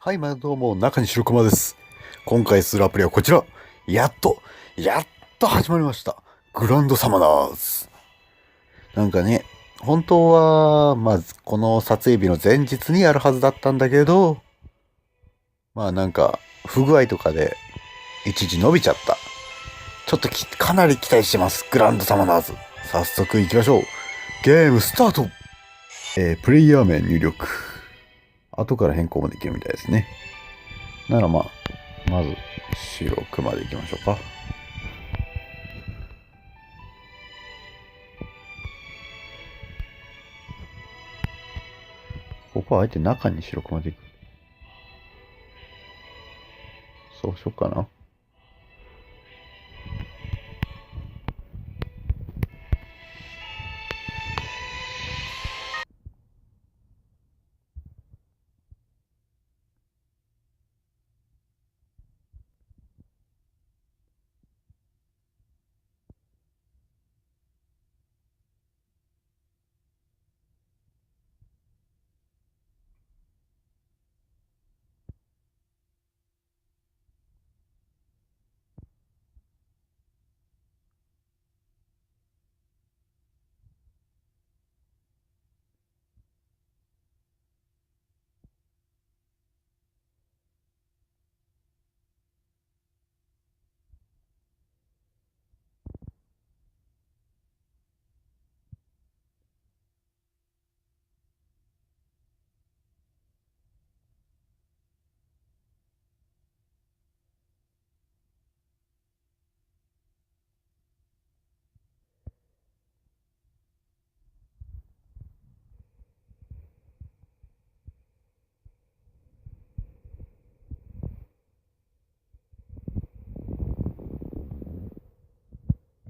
はい、どうも、中西白熊です。今回するアプリはこちら。やっと始まりました。グランドサマナーズ。なんかね、本当は、この撮影日の前日にやるはずだったんだけど、不具合とかで、一時伸びちゃった。ちょっとかなり期待してます。グランドサマナーズ。早速行きましょう。ゲームスタート。プレイヤー名入力。後から変更もできるみたいですね。ならまず白くまで行きましょうか。ここはあえて中に白くまで行く。そうしようかな。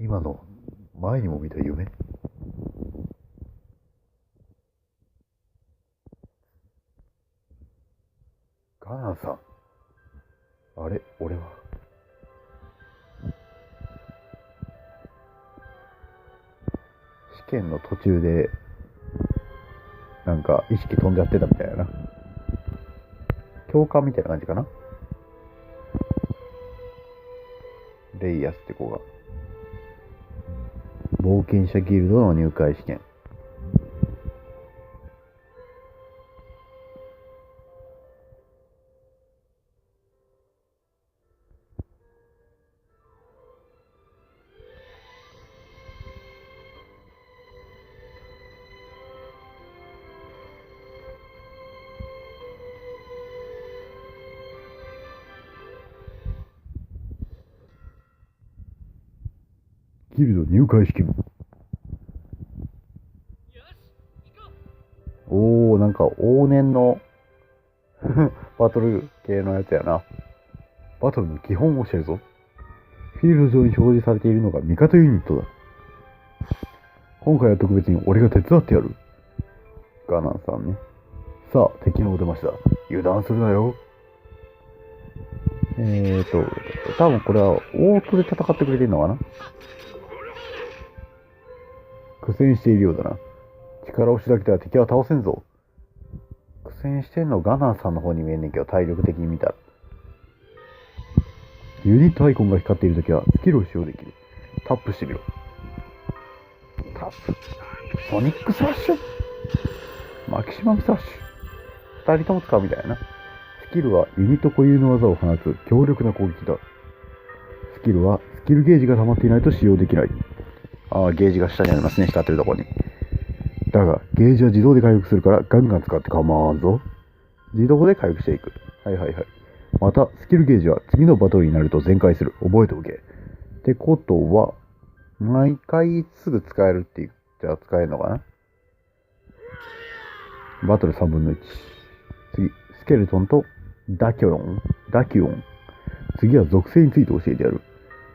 今の前にも見た夢。ガナンさん。あれ俺は。試験の途中で、意識飛んじゃってたみたいな。教官みたいな感じかな。レイヤスって子が。冒険者ギルドの入会試験。ギルド入会試験。往年のバトル系のやつやな。バトルの基本を教えるぞ。フィールド上に表示されているのが味方ユニットだ。今回は特別に俺が手伝ってやる。ガナンさんね。さあ、敵のお出ましだ。油断するなよ。多分これはオートで戦ってくれてるのかな。苦戦しているようだな。力押しだけでは敵は倒せんぞ。苦戦してんのガナンさんの方に見えんねんけど、体力的に見たら。ユニットアイコンが光っているときはスキルを使用できる。タップしてみろ。タップ。ソニックスラッシュ。マキシマムスラッシュ。二人とも使うみたいな。スキルはユニット固有の技を放つ強力な攻撃だ。スキルはスキルゲージが溜まっていないと使用できない。ゲージが下にありますね。光ってるところに。だが、ゲージは自動で回復するからガンガン使って構わんぞ。自動で回復していく。はい。また、スキルゲージは次のバトルになると全開する。覚えておけ。ってことは、毎回すぐ使えるって言っちゃ使えるのかな。バトル3分の1。次、スケルトンとダキュオン。次は属性について教えてやる。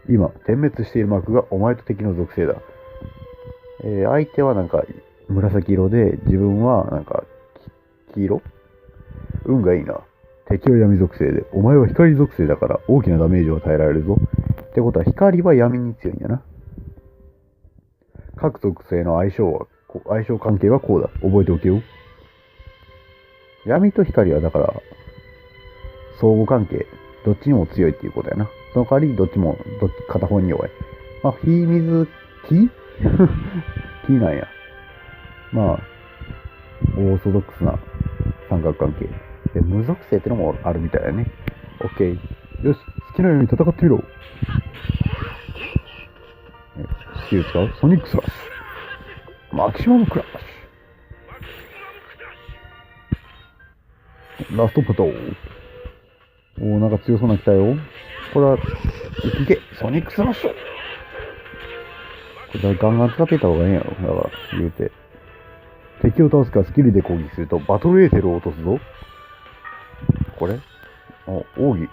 今、点滅しているマークがお前と敵の属性だ。相手は紫色で、自分は黄色。運がいいな。敵は闇属性で、お前は光属性だから大きなダメージを与えられるぞ。ってことは光は闇に強いんやな。各属性の相性関係はこうだ。覚えておけよ。闇と光はだから、相互関係、どっちにも強いっていうことやな。その代わり、どっちも、片方に弱い。まあ、火、水、木木なんや。まあ、オーソドックスな三角関係。で、無属性ってのもあるみたいだね。オッケー。よし、好きなように戦ってみろ。スキル使うソニックスラッシュ。マキシマムクラッシュ。ラストパトー。おー、なんか強そうなの来たよ。これは、いけ、ソニックスラッシュ。これはガンガン使っていった方がいいんやろ。だから、言うて。敵を倒すかスキルで攻撃すると、バトルエーテルを落とすぞ。これ奥義。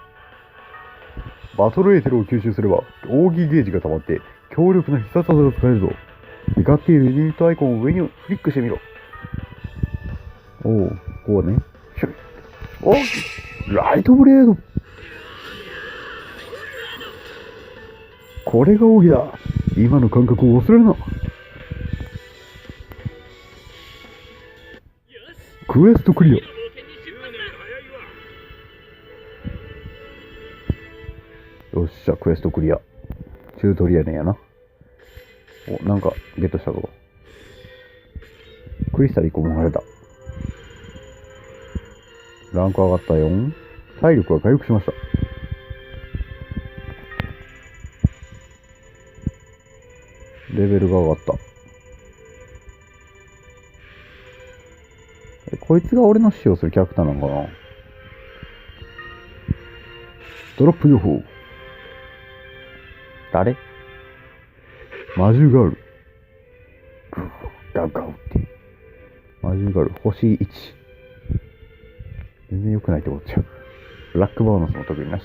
バトルエーテルを吸収すれば、奥義ゲージが溜まって、強力な必殺技が使えるぞ。光っているユニットアイコンを上にフリックしてみろ。おう、こうね。おライトブレード。これが奥義だ。今の感覚を忘れるな。クエストクリア。よっしゃ、クエストクリア。チュートリアルやな。お、なんか、ゲットしたぞ。クリスタル1個もられた。ランク上がったよ。体力が回復しました。レベルが上がった。こいつが俺の使用するキャラクターなのかな。ドロップ予報。誰？マジュガル。ガウガウって。マジュガル、星1。全然良くないってことちゃう。ブラックボーナスも特になし。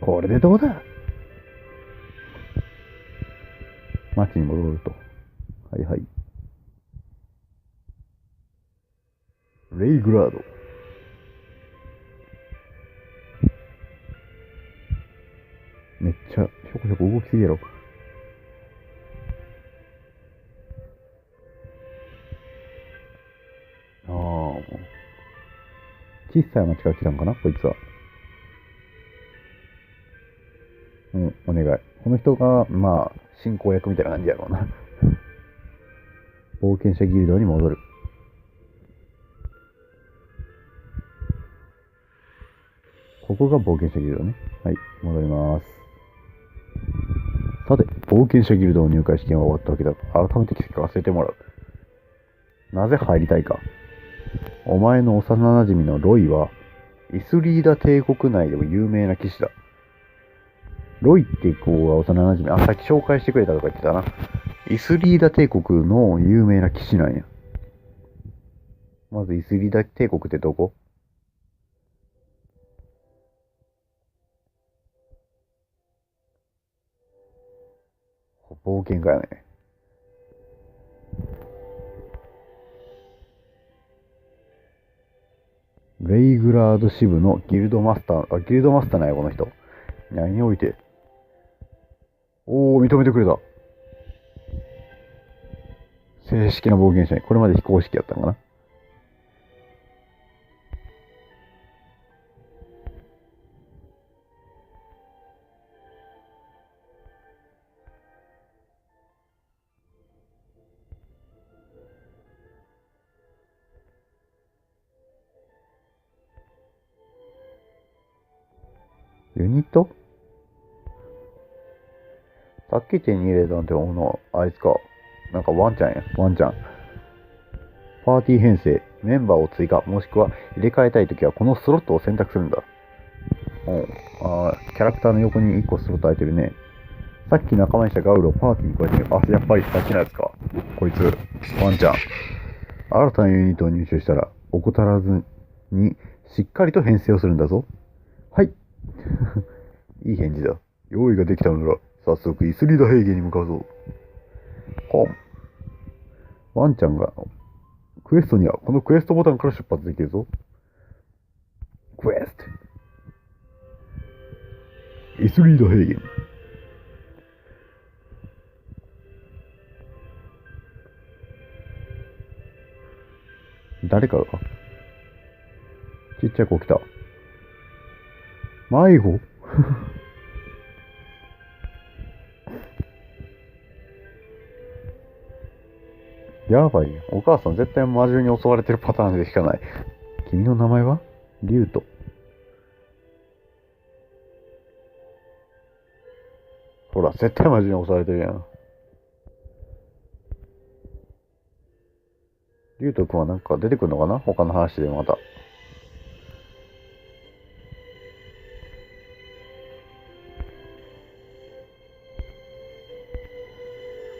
これでどうだ？街に戻ると。はいはい。レイグラード。めっちゃ、ひょこひょこ動きすぎやろ。ああ。小さい町から来たんかなこいつは。うん、お願い。この人が、まあ、進行役みたいな感じやろうな。冒険者ギルドに戻る。ここが冒険者ギルドね。はい、戻ります。さて、冒険者ギルドの入会試験は終わったわけだが、改めて聞かせてもらう。なぜ入りたいか。お前の幼馴染のロイは、イスリーダ帝国内でも有名な騎士だ。ロイって子が幼馴染、さっき紹介してくれたとか言ってたな。イスリーダ帝国の有名な騎士なんや。まずイスリーダ帝国ってどこ？冒険家やね。レイグラード支部のギルドマスター、ギルドマスターなんや、この人。何において。おー、認めてくれた。正式な冒険者に。これまで非公式やったのかな。ユニット？さっき手に入れたんて、あいつか。なんかワンちゃんや。ワンちゃん。パーティー編成。メンバーを追加、もしくは入れ替えたいときはこのスロットを選択するんだ。キャラクターの横に1個スロット空いてるね。さっき仲間にしたガウルをパーティーに加えてみる。やっぱりさっきのやつか。こいつ、ワンちゃん。新たなユニットを入手したら、怠らずにしっかりと編成をするんだぞ。はい。いい返事だ。用意ができたのなら、早速イスリーダ平原に向かうぞ。ほん。ワンちゃんが、クエストにはこのクエストボタンから出発できるぞ。クエスト。イスリーダ平原。誰かがちっちゃい子来た。迷子やばいよ。お母さん絶対魔獣に襲われてるパターンでしかない。君の名前はリュウト。ほら、絶対魔獣に襲われてるやん。リュウト君はなんか出てくるのかな他の話でまた。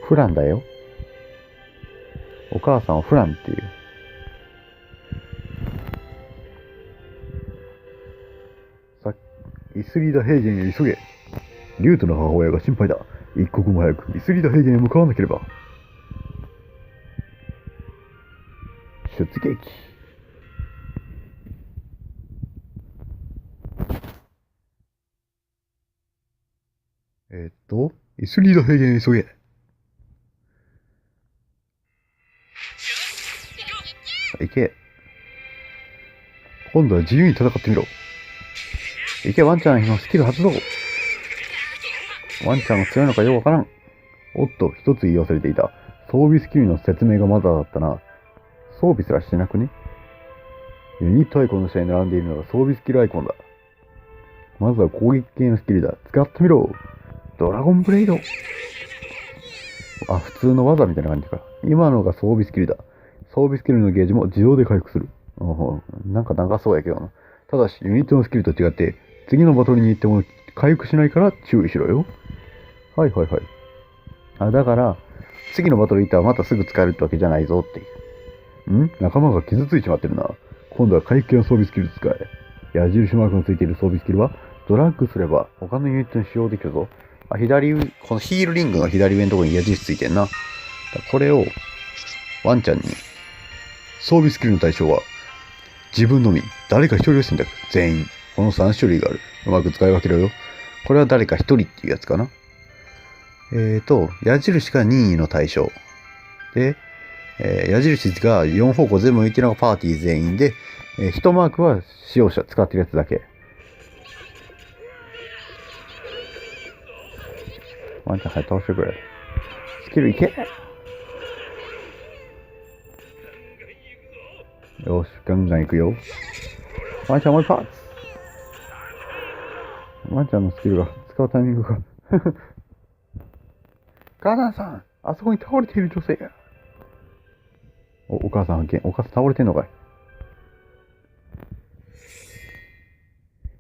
フランだよ。お母さんはフランっていう。イスリーダ平原へ急げ。リュウトの母親が心配だ。一刻も早くイスリーダ平原へ向かわなければ。出撃。イスリーダ平原へ急げ。行け。今度は自由に戦ってみろ。行け、ワンちゃんのスキル発動。ワンちゃんが強いのかよくわからん。おっと、一つ言い忘れていた。装備スキルの説明がまだだったな。装備すらしてなくね。ユニットアイコンの下に並んでいるのが装備スキルアイコンだ。まずは攻撃系のスキルだ。使ってみろ。ドラゴンブレイド。あ、普通の技みたいな感じか。今のが装備スキルだ。装備スキルのゲージも自動で回復する。なんか長そうやけどな。ただし、ユニットのスキルと違って、次のバトルに行っても回復しないから注意しろよ。はいはいはい。あ、だから、次のバトル行ったらまたすぐ使えるってわけじゃないぞっていう。仲間が傷ついちまってるな。今度は回復系の装備スキル使え。矢印マークのついている装備スキルは、ドラッグすれば他のユニットに使用できるぞ。あ、このヒールリングの左上のところに矢印ついてんな。これを、ワンちゃんに、装備スキルの対象は、自分のみ、誰か一人を選択。全員。この3種類がある。うまく使い分けろよ。これは誰か一人っていうやつかな。矢印が任意の対象。で、矢印が4方向全部向いてるのがパーティー全員で、1マークは使用者、使ってるやつだけ。ワンちゃん、はい、倒してくれ。スキルいけ。よし、ガンガン行くよ。ワンちゃんもう一発。ワンちゃんのスキルが使うタイミングがガナーさん、あそこに倒れている女性が。お母さん発見。お母さん倒れてんのか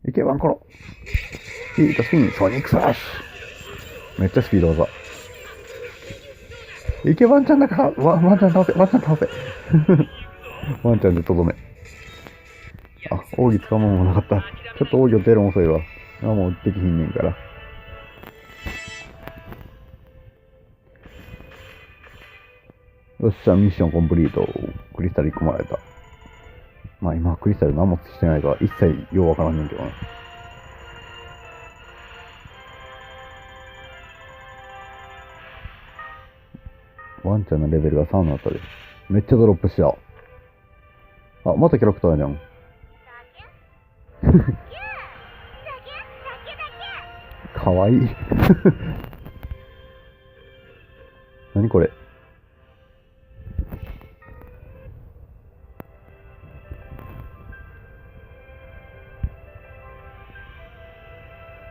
い。いけ、ワンコロ。ヒートスピン、ソニックスラッシュ。めっちゃスピード技。いけ、ワンちゃんだから、ワンちゃん倒せ、ワンちゃん倒せ。ワンちゃんでとどめ。あ、奥義使うもんもなかった。ちょっと奥義を出るの遅いわ。もうできひんねんから。よっしゃ、ミッションコンプリート。クリスタル1個もらえた。まあ今、クリスタル何もしてないから一切ようわからんねんけどな。ワンちゃんのレベルが3になったで。めっちゃドロップした。あ、またキャラクターじゃん。かわいい。何これ。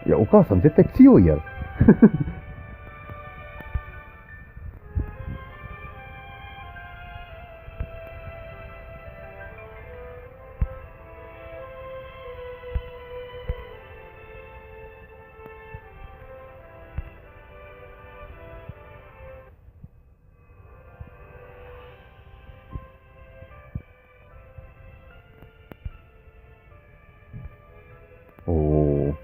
いや、お母さん絶対強いやろ。おー。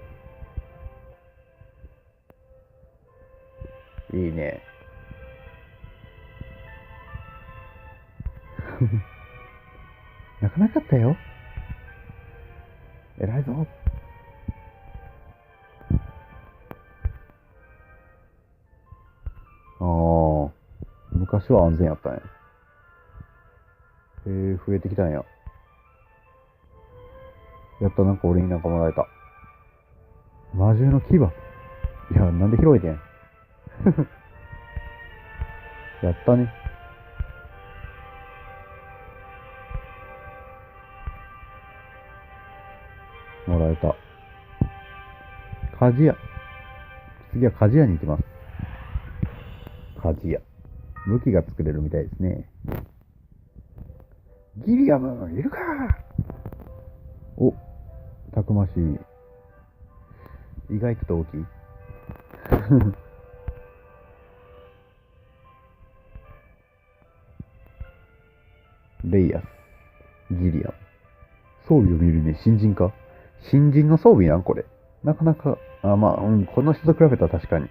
いいね。泣かなかったよ。偉いぞ。ああ、昔は安全やったね。増えてきたんや。やった、なんか俺になんかもらえた。魔獣の牙。いや、なんで拾えてんやったね。もらえた。鍛冶屋。次は鍛冶屋に行きます。鍛冶屋。武器が作れるみたいですね。ギリアム、いるか。お、たくましい。意外と大きい。レイアス、ギリアム。装備を見るね、新人か。新人の装備なんこれ。なかなか、まあ、この人と比べたら確かに。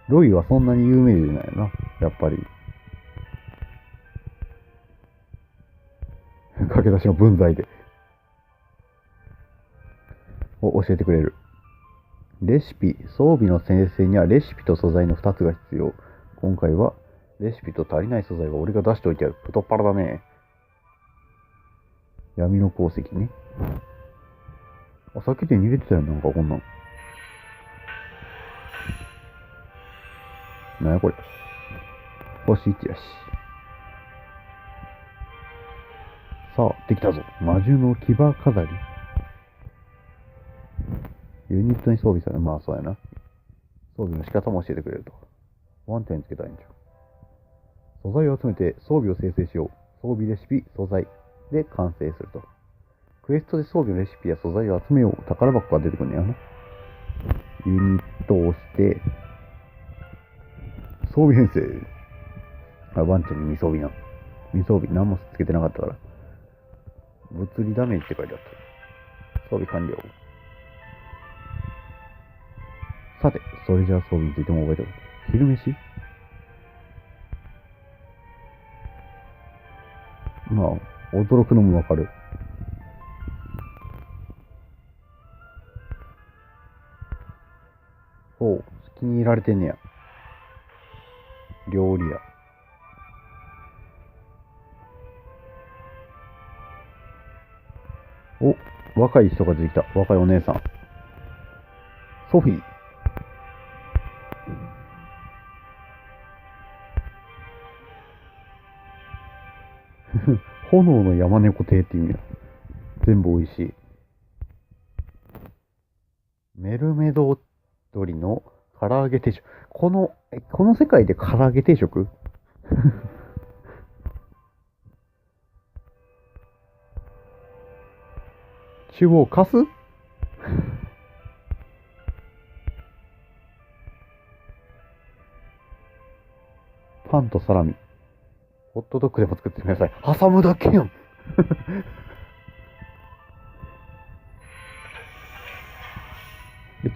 ロイはそんなに有名じゃないよな、やっぱり。駆け出しの分際で。教えてくれる。レシピ。装備の生成にはレシピと素材の2つが必要。今回は、レシピと足りない素材は俺が出しておいてやる。太っ腹だね。闇の鉱石ね。さっき手に入れてたよ、なんかこんなん。なんやこれ。星1やし。さあ、できたぞ。魔獣の牙飾り。ユニットに装備される。まあ、そうやな。装備の仕方も教えてくれると。ワンテンつけたいんじゃん。素材を集めて装備を生成しよう。装備レシピ、素材で完成すると。クエストで装備のレシピや素材を集めよう。宝箱が出てくるんやな。ユニットを押して、装備編成。ワンちゃんに未装備な。未装備何もつけてなかったから。物理ダメージって書いてあった。装備完了。さて、それじゃあ装備についても覚えておく。昼飯。まあ、驚くのもわかる。おう、気に入られてんねや。料理屋。お、若い人が出てきた。若いお姉さん。ソフィー。炎の山猫亭っていうんや。全部美味しい。メルメド鶏の唐揚げ定食。この世界で唐揚げ定食中央カスパンとサラミ。ホットドッグでも作ってください。挟むだけやん。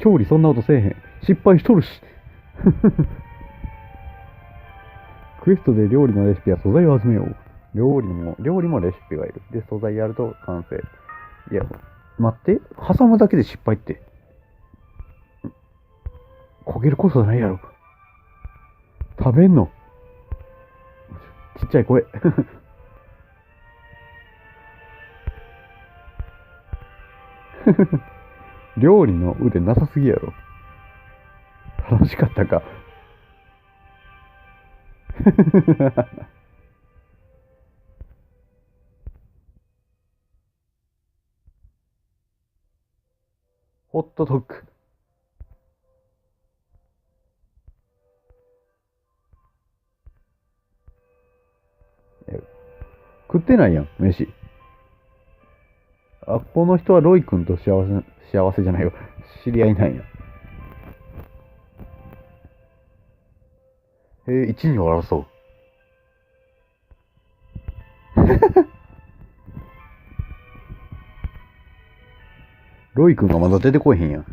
調理そんなことせえへん。失敗しとるし。クエストで料理のレシピや素材を集めよう。料理もレシピがいる。で、素材やると完成。いや、待って。挟むだけで失敗って。焦げることないやろ。食べんの。ちっちゃい声。料理の腕なさすぎやろ。楽しかったか。ホットドッグ。食ってないやん、飯。この人はロイ君と幸せじゃないよ。知り合いなんや。一二を争う。ロイ君がまだ出てこえへんやん。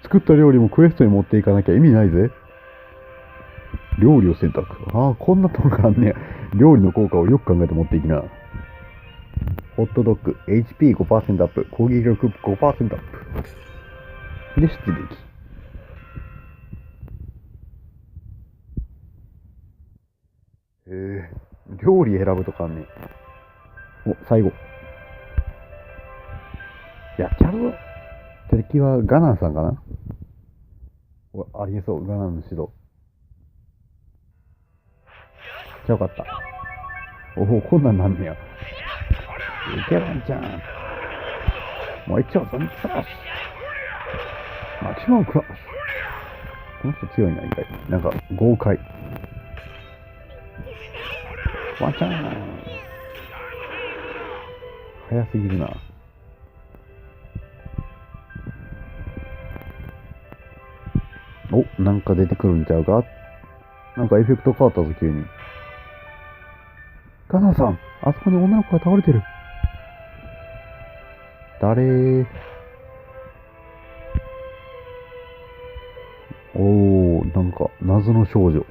作った料理もクエストに持っていかなきゃ意味ないぜ。料理を選択。こんなとこがあんねや。料理の効果をよく考えて持っていきな。ホットドッグ、HP5% アップ、攻撃力5%アップ。で、出撃。料理選ぶとかあんねん。お、最後。やっちゃうぞ。敵はガナンさんかな。お、ありえそう、ガナンの指導。じゃあよかった。おお、こんなんなんねや。いけるんじゃん。もう一丁、ソニックスラッシュ。マキシマムクラッシュ。この人強いな、意外。なんか、豪快。ワンチャン。早すぎるな。お、なんか出てくるんちゃうか。なんかエフェクト変わったぞ、急に。ガナーさん、あそこに女の子が倒れてる。誰？おー、なんか、謎の少女。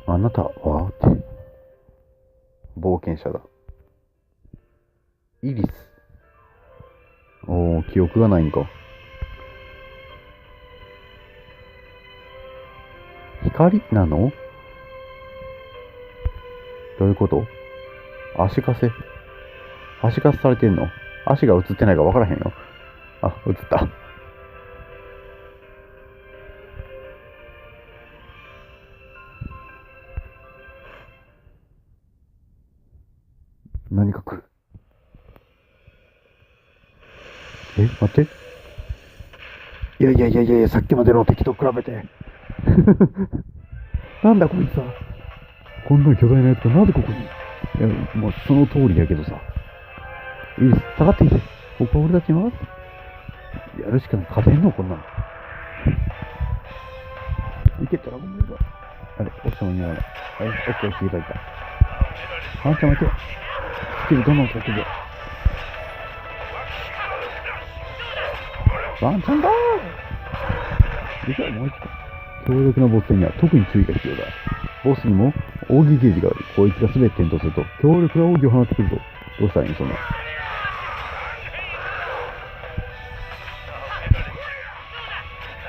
あなたはって。冒険者だ。イリス。おー、記憶がないんか。光なの？どういうこと？足かせ？足かせされてんの？足が映ってないか分からへんよ。あ、映った。何か来る。え、待って。いやいやいやいやいや、さっきまでの敵と比べて。なんだこいつは。こんな巨大なやつがなぜここに。いや、もうその通りやけどさ。いいです。下がっていて。ここは俺たちに任せて。やるしかない。勝てんのこんなの。いけたらごめんなさい。あれ、押してもいいのかな。はい、オッケー、オッケー、いたいた。あんちゃん待て。スキルどんどん使っていけ。ワンちゃんだー。実はもう一個。強力なボス戦には特に注意が必要だ。ボスにも奥義ゲージがある。こいつが全て点灯すると、強力な奥義を放ってくると。どうしたらいいのそんな。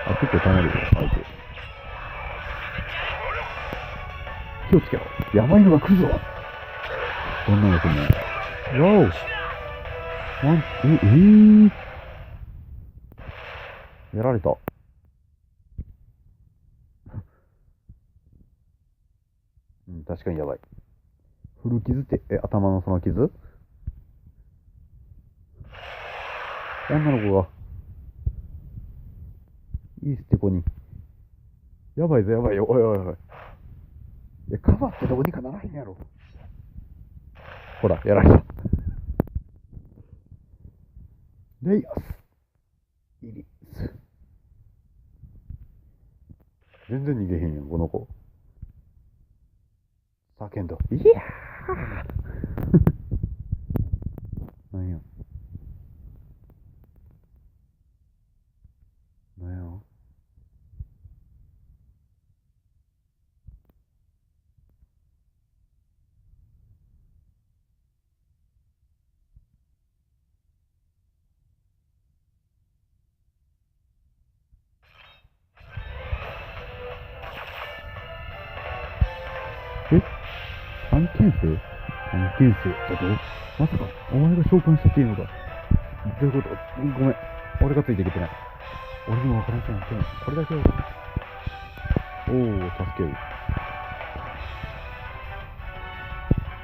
あ、結構溜まるよ、相手。気をつけろ。やばいのが来るぞ。どんなの来るの？わお。やられた。うん、確かにやばい。古傷って、頭のその傷？女の子が、いいって子に。やばいぞ、やばいよ。おいおいおい。いや、カバーってどうにかならへんやろ。ほら、やられた。レイアス。イリス。全然逃げへんやん、この子。叫んだ。いやーなんや。なんや。え？三剣生？三剣生だと？まさか、お前が召喚したっていいのか？どういうこと？ごめん。俺がついていけてない。俺にも分からんせん。でも、これだけは。おお、助ける。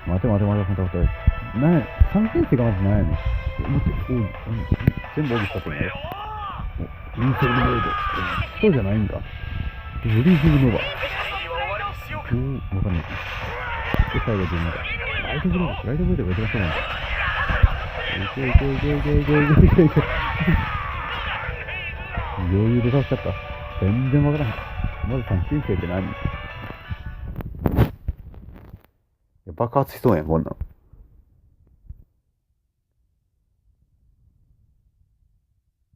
待て待て待て待て待て。なんや、三剣生がまずなんやねん。待って、全部オブしたってんやろ。インセルブレード。そうじゃないんだ。ブリージングノバ。わかんない。で、最後でなんか、ライトブレードが一番そうなんだ。いけいけいけいけいけいけいけいけ。余裕で倒しちゃった。全然わからん。まず三剣生って何？いや、爆発しそうやん、こんなん。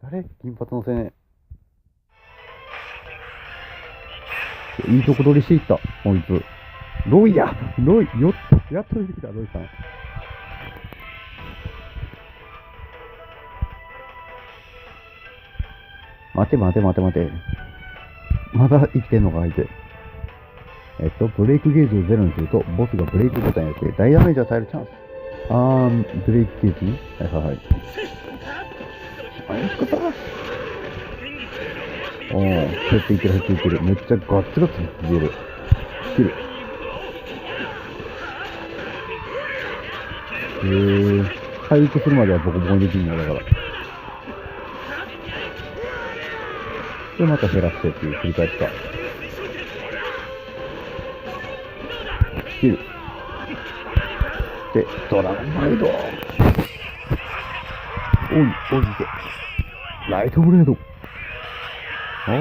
誰？金髪の青年。いいとこ取りしていった、こいつ。ロイやロイ、やっと出てきた、ロイさん。待て待て待て待て。まだ生きてんのか、相手。ブレイクゲージをゼロにすると、ボスがブレイクボタンやって、大ダメージを与えるチャンス。ブレイクゲージね。はいはいはい。あ、よかった。減っていってる減っていってる。めっちゃガッツガツ出る。スキル。回復するまではボコボコにできるんだから。で、また減らしてっていう繰り返しか。スキル。で、ドラゴンブレード。おいけ。ライトブレード。あれ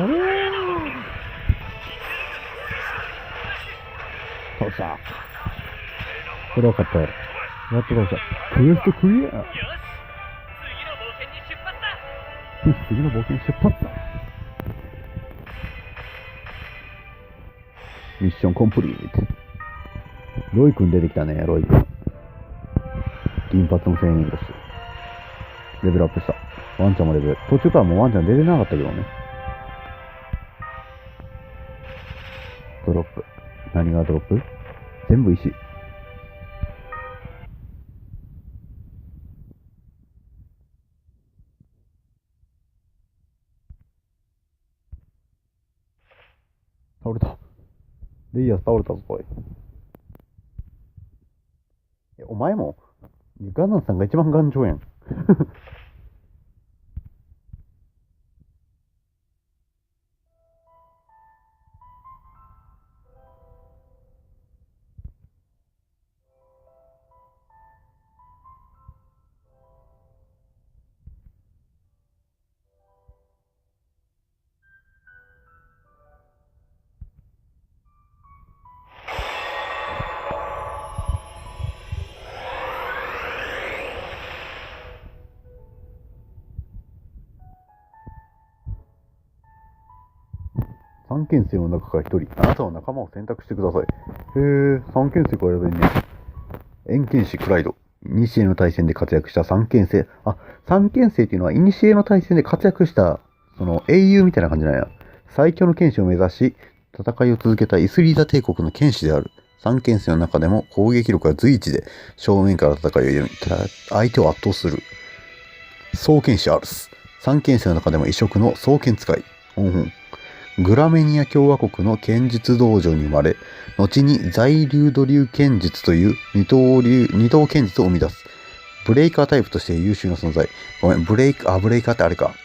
倒した。これは勝ったやろ。やっと倒した。クエストクリア。次の冒険出発だ。ミッションコンプリート。ロイ君出てきたね、ロイ君。銀髪の青年です。レベルアップした。ワンちゃんもレベル。途中からもうワンちゃん出てなかったけどね。ドロップ。何がドロップ？全部石。倒れた。レイヤー倒れたぞ、おい。お前もガナンさんが一番頑丈やん。三剣生の中から一人、あなたは仲間を選択してください。三剣生から選べんね。円剣士クライド。古の対戦で活躍した三剣生。三剣生っていうのは、古の対戦で活躍した、その英雄みたいな感じなんや。最強の剣士を目指し、戦いを続けたイスリーダ帝国の剣士である。三剣生の中でも攻撃力が随一で、正面から戦いを挑み、相手を圧倒する。双剣士アルス。三剣生の中でも異色の双剣使い。グラメニア共和国の剣術道場に生まれ、後に在流土流剣術という二刀剣術を生み出す。ブレイカータイプとして優秀な存在。ごめん、ブレイカーってあれか。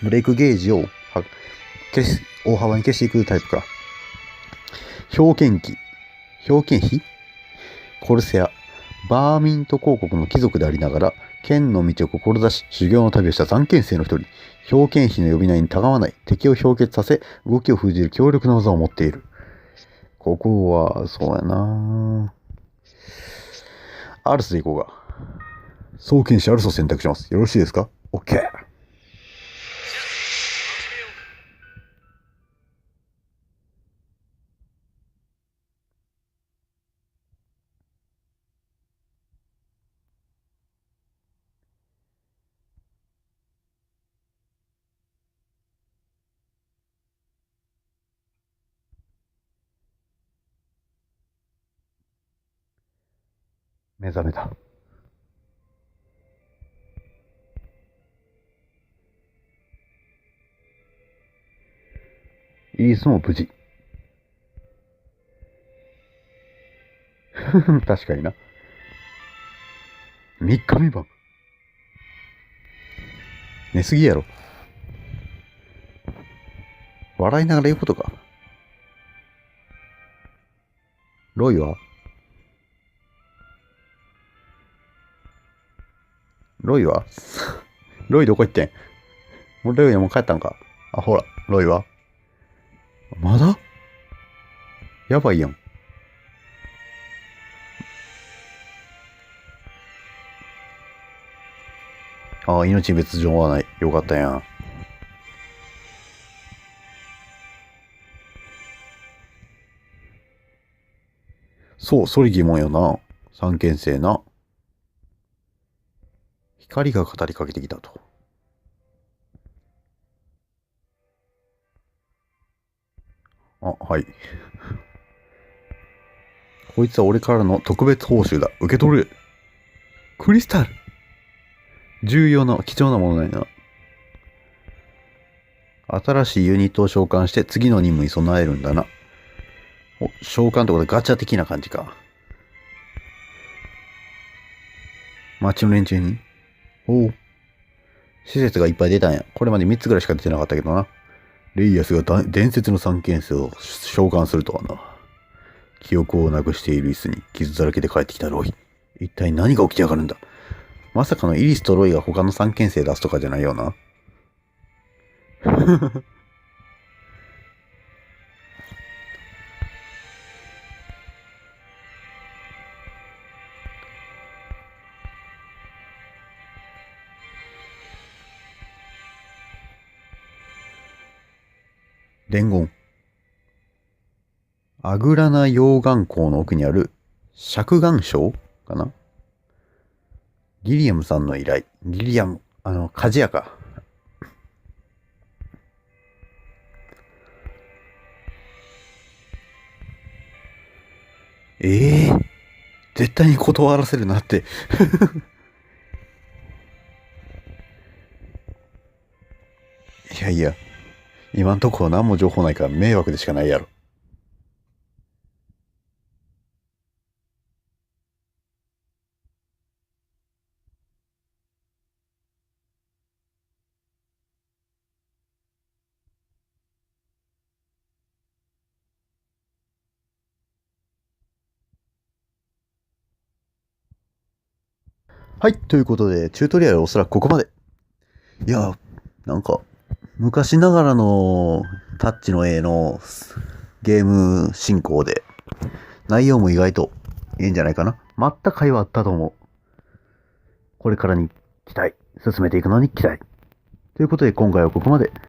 ブレイクゲージを大幅に消していくタイプか。表剣碑コルセア。バーミント公国の貴族でありながら、剣の道を志し、修行の旅をした三剣生の一人。表剣碑の呼び名にたがわない。敵を氷結させ、動きを封じる強力な技を持っている。ここは、そうやなアルスでいこうか。双剣士アルスを選択します。よろしいですか？ OK。目覚めた。イリスも無事。確かにな。3日3晩。寝すぎやろ。笑いながら言うことか。ロイはロイどこ行ってん？もうロイはもう帰ったんか？ほら、ロイはまだやばいやん。命に別状はない。よかったやん。そう、それ疑問よな。三剣生な。光が語りかけてきたと。あ、はい。こいつは俺からの特別報酬だ。受け取れ。クリスタル。重要な、貴重なものないな。新しいユニットを召喚して次の任務に備えるんだな。お、召喚ってことでガチャ的な感じか。街の連中に。おう。施設がいっぱい出たんや。これまで3つぐらいしか出てなかったけどな。レイヤスが伝説の三剣士を召喚するとはな。記憶をなくしている椅子に傷だらけで帰ってきたロイ。一体何が起きてやがるんだ。まさかのイリスとロイが他の三剣士出すとかじゃないよな。伝言。アグラナ溶岩港の奥にある釈岩礁かな。ギリアムさんの依頼。ギリアム、鍛冶屋か。ええー、絶対に断らせるなって。いやいや、今んとこ何も情報ないから迷惑でしかないやろ。はい、ということで、チュートリアルはおそらくここまで。いや、なんか、昔ながらのタッチの絵のゲーム進行で、内容も意外といいんじゃないかな。まった会話あったと思う。これからに期待。進めていくのに期待。ということで今回はここまで。